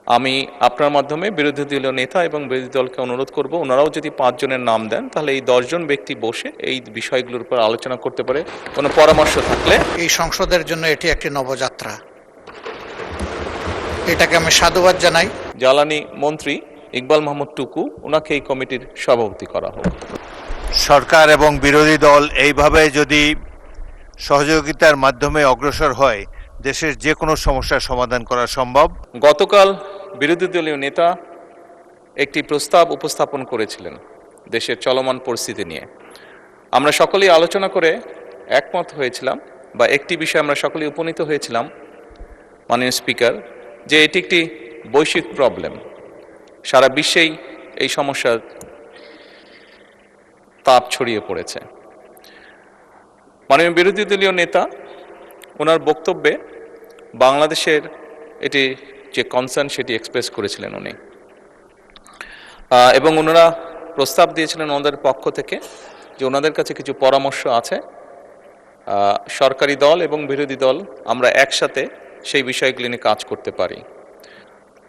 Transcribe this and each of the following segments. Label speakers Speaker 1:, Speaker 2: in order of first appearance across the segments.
Speaker 1: আমি আপনার মাধ্যমে বিরোধী দলীয় নেতা এবং বিরোধী দলকে অনুরোধ করব, ওনারাও যদি 5 জনের নাম দেন তাহলে এই 10 জন ব্যক্তি বসে এই বিষয়গুলোর উপর আলোচনা করতে পারে। কোনো পরামর্শ থাকলে
Speaker 2: এই সংসদের জন্য এটি একটি নবযাত্রা, এটাকে আমি সাধুবাদ জানাই।
Speaker 1: জ্বালানি মন্ত্রী ইকবাল মাহমুদ টুকু, ওনাকে এই কমিটির সভাপতি করা হোক।
Speaker 3: সরকার এবং বিরোধী দল এইভাবে যদি সহযোগিতার মাধ্যমে অগ্রসর হয়, দেশের যে কোনো সমস্যার সমাধান করা সম্ভব।
Speaker 1: গতকাল বিরোধী দলীয় নেতা একটি প্রস্তাব উপস্থাপন করেছিলেন দেশের চলমান পরিস্থিতি নিয়ে। আমরা সকলেই আলোচনা করে একমত হয়েছিলাম, বা একটি বিষয়ে আমরা সকলেই উপনীত হয়েছিলাম মাননীয় স্পিকার, যে এটি একটি বৈশ্বিক প্রবলেম। সারা বিশ্বেই এই সমস্যার তাপ ছড়িয়ে পড়েছে। মাননীয় বিরোধী দলীয় নেতা ওনার বক্তব্যে বাংলাদেশের এটি যে কনসার্ন সেটি এক্সপ্রেস করেছিলেন উনি, এবং ওনারা প্রস্তাব দিয়েছিলেন ওনাদের পক্ষ থেকে যে ওনাদের কাছে কিছু পরামর্শ আছে। সরকারি দল এবং বিরোধী দল আমরা একসাথে সেই বিষয়গুলি নিয়ে কাজ করতে পারি।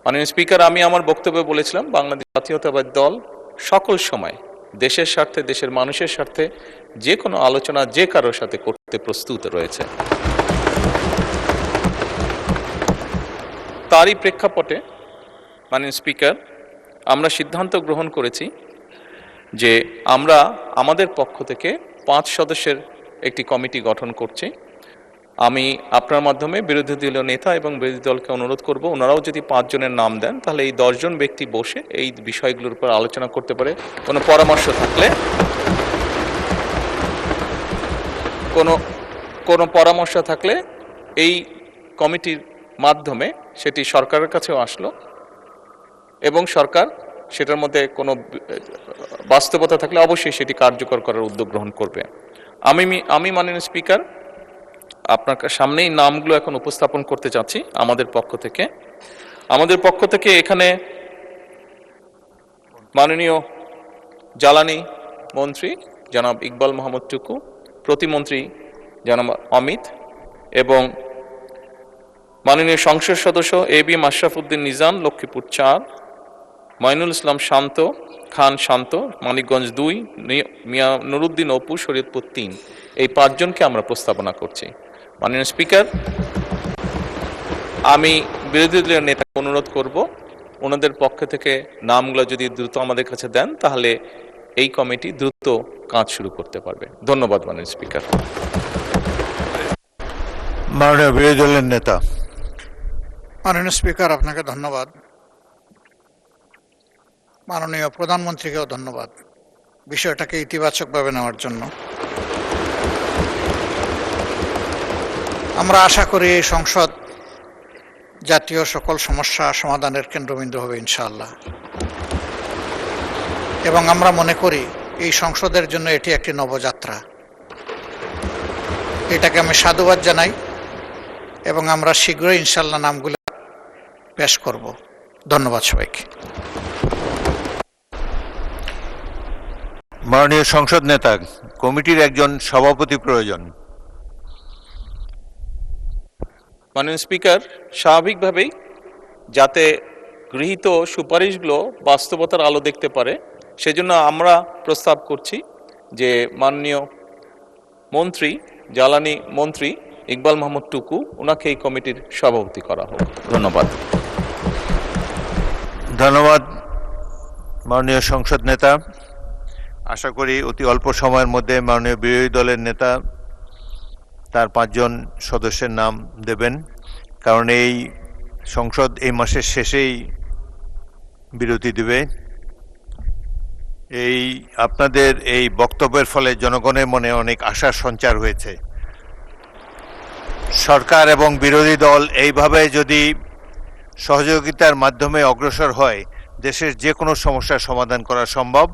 Speaker 1: মাননীয় স্পিকার, আমি আমার বক্তব্যে বলেছিলাম বাংলাদেশ জাতীয়তাবাদী দল সকল সময় দেশের স্বার্থে, দেশের মানুষের স্বার্থে যে কোনো আলোচনা যে কারোর সাথে করতে প্রস্তুত রয়েছে। তারই প্রেক্ষাপটে মাননীয় স্পিকার, আমরা সিদ্ধান্ত গ্রহণ করেছি যে আমরা আমাদের পক্ষ থেকে 5 সদস্যের একটি কমিটি গঠন করছি। আমি আপনার মাধ্যমে বিরোধী দলীয় নেতা এবং বিরোধী দলকে অনুরোধ করব, ওনারাও যদি 5 জনের নাম দেন তাহলে এই 10 জন ব্যক্তি বসে এই বিষয়গুলোর উপর আলোচনা করতে পারে। কোনো পরামর্শ থাকলে কোনো পরামর্শ থাকলে এই কমিটির মাধ্যমে সেটি সরকারের কাছেও আসলো, এবং সরকার সেটার মধ্যে কোনো বাস্তবতা থাকলে অবশ্যই সেটি কার্যকর করার উদ্যোগ গ্রহণ করবে। আমি মাননীয় স্পিকার, আপনার সামনেই নামগুলো এখন উপস্থাপন করতে চাচ্ছি আমাদের পক্ষ থেকে এখানে মাননীয় জ্বালানি মন্ত্রী জনাব ইকবাল মাহমুদ টুকু, প্রতিমন্ত্রী জনাব অমিত, এবং মাননীয় সংসদ সদস্য এবি মাশরাফ উদ্দিন নিজাম, লক্ষ্মীপুর 4, মঈনুল ইসলাম খান শান্ত, মানিকগঞ্জ 2, মিয়া নুরুদ্দিন অপু, শরীয়তপুর 3। এই 5 জনকে আমরা প্রস্তাবনা করছি। মাননীয় স্পিকার, আমি বিরোধী দলীয় নেতাকে অনুরোধ করব ওনাদের পক্ষ থেকে নামগুলো যদি দ্রুত আমাদের কাছে দেন তাহলে এই কমিটি দ্রুত কাজ শুরু করতে পারবে। ধন্যবাদ মাননীয় স্পিকার।
Speaker 3: মাননীয় বিরোধী দলের নেতা।
Speaker 2: মাননীয় স্পিকার, আপনাকে ধন্যবাদ। মাননীয় প্রধানমন্ত্রীকেও ধন্যবাদ বিষয়টাকে ইতিবাচকভাবে নেওয়ার জন্য। আমরা আশা করি এই সংসদ জাতীয় সকল সমস্যা সমাধানের কেন্দ্রবিন্দু হবে ইনশাআল্লাহ, এবং আমরা মনে করি এই সংসদের জন্য এটি একটি নবযাত্রা, এটাকে আমি সাধুবাদ জানাই, এবং আমরা শীঘ্রই ইনশাআল্লাহ নামগুলো পেশ করব। ধন্যবাদ সবাইকে।
Speaker 3: মাননীয় সংসদ নেতা, কমিটির একজন সভাপতি প্রয়োজন।
Speaker 1: মাননীয় স্পিকার, স্বাভাবিকভাবেই যাতে গৃহীত সুপারিশগুলো বাস্তবতার আলো দেখতে পারে সেজন্য আমরা প্রস্তাব করছি যে মাননীয় মন্ত্রী জ্বালানি মন্ত্রী ইকবাল মাহমুদ টুকু, ওনাকে এই কমিটির সভাপতি করা হোক। ধন্যবাদ।
Speaker 3: ধন্যবাদ মাননীয় সংসদ নেতা। আশা করি অতি অল্প সময়ের মধ্যে মাননীয় বিরোধী দলের নেতা তার 5 জন সদস্যের নাম দেবেন, কারণ এই সংসদ এই মাসের শেষেই বিরতি দেবে। আপনাদের এই বক্তব্যের ফলে জনগণের মনে অনেক আশার সঞ্চার হয়েছে। সরকার এবং বিরোধী দল এইভাবে যদি সহযোগিতার মাধ্যমে অগ্রসর হয়, দেশের যে কোনো সমস্যার সমাধান করা সম্ভব।